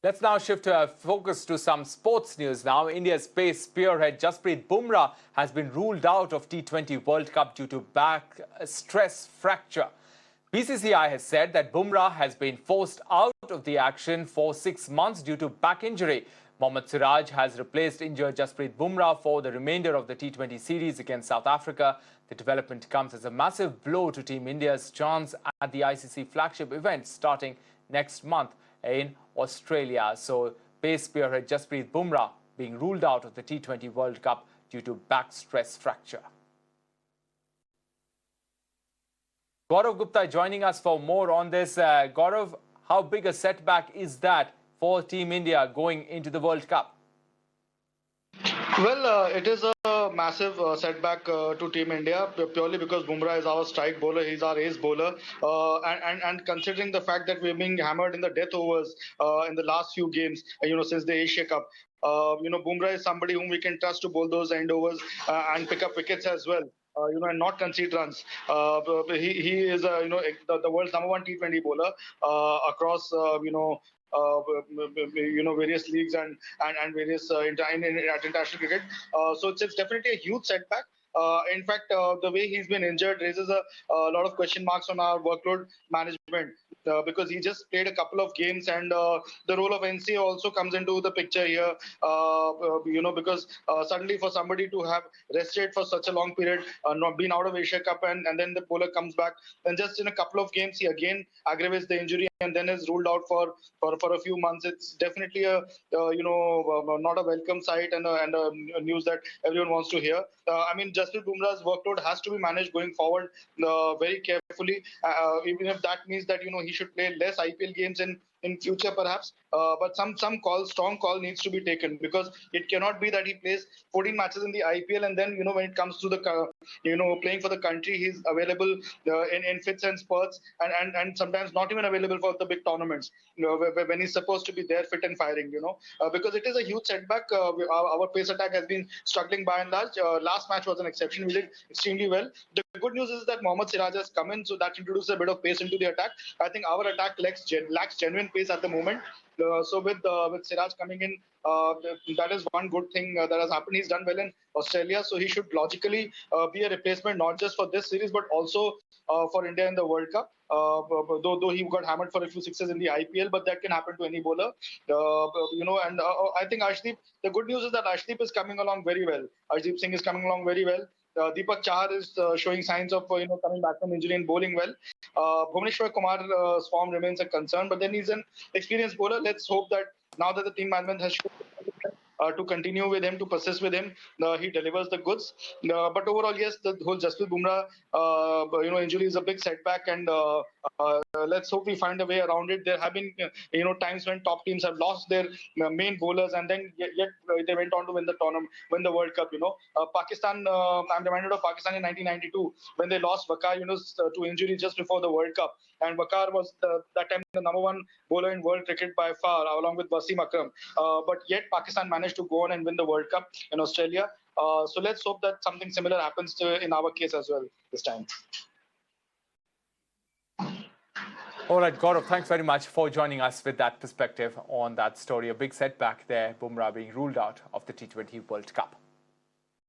Let's now shift our focus to some sports news now. India's pace spearhead Jasprit Bumrah has been ruled out of T20 World Cup due to back stress fracture. BCCI has said that Bumrah has been forced out of the action for 6 months due to back injury. Mohammad Siraj has replaced injured Jasprit Bumrah for the remainder of the T20 series against South Africa. The development comes as a massive blow to Team India's chance at the ICC flagship event starting next month in Australia. So pace spearhead Jasprit Bumrah being ruled out of the T20 World Cup due to back stress fracture. Gaurav Gupta joining us for more on this. Gaurav, how big a setback is that for Team India going into the World Cup? Well, it is a massive setback to Team India purely because Bumrah is our strike bowler. He's our ace bowler, and considering the fact that we're being hammered in the death overs in the last few games, since the Asia Cup. Bumrah is somebody whom we can trust to bowl those end overs and pick up wickets as well. And not concede runs. He is, the world's #1 T20 bowler across, various leagues and various international cricket. So it's definitely a huge setback. In fact, the way he's been injured raises a lot of question marks on our workload management because he just played a couple of games, and the role of NCA also comes into the picture here. Because suddenly for somebody to have rested for such a long period, not been out of Asia Cup, and then the bowler comes back, and just in a couple of games he again aggravates the injury and then is ruled out for a few months. It's definitely a not a welcome sight and a news that everyone wants to hear. Jasprit Bumrah's workload has to be managed going forward very carefully, even if that means that he should play less IPL games in future perhaps. But some strong call needs to be taken, because it cannot be that he plays 14 matches in the IPL and then when it comes to the playing for the country, he's available in fits and spurts, and sometimes not even available for the big tournaments when he's supposed to be there fit and firing. Because it is a huge setback. Our pace attack has been struggling by and large. Last match was an exception. We did extremely well. The good news is that Mohammad Siraj has come in, so that introduces a bit of pace into the attack. I think our attack lacks genuine pace at the moment. So with Siraj coming in, that is one good thing that has happened. He's done well in Australia, so he should logically be a replacement not just for this series but also for India in the World Cup. Though he got hammered for a few sixes in the IPL, but that can happen to any bowler. I think Arshdeep. The good news is that Arshdeep is coming along very well. Arshdeep Singh is coming along very well. Deepak Chahar is showing signs of coming back from injury and bowling well. Bhuvneshwar Kumar's form remains a concern, but then he's an experienced bowler. Let's hope that now that the team management has shown to continue with him, to persist with him, he delivers the goods. But overall, yes, the whole Jasprit Bumrah injury is a big setback, and let's hope we find a way around it. There have been times when top teams have lost their main bowlers, and then yet they went on to win the tournament, win the World Cup. Pakistan. I'm reminded of Pakistan in 1992 when they lost Waqar to injury just before the World Cup, and Waqar was that time the #1 bowler in world cricket by far, along with Wasim Akram. But yet Pakistan managed to go on and win the World Cup in Australia. So let's hope that something similar happens in our case as well this time. All right, Gaurav, thanks very much for joining us with that perspective on that story. A big setback there, Bumrah being ruled out of the T20 World Cup.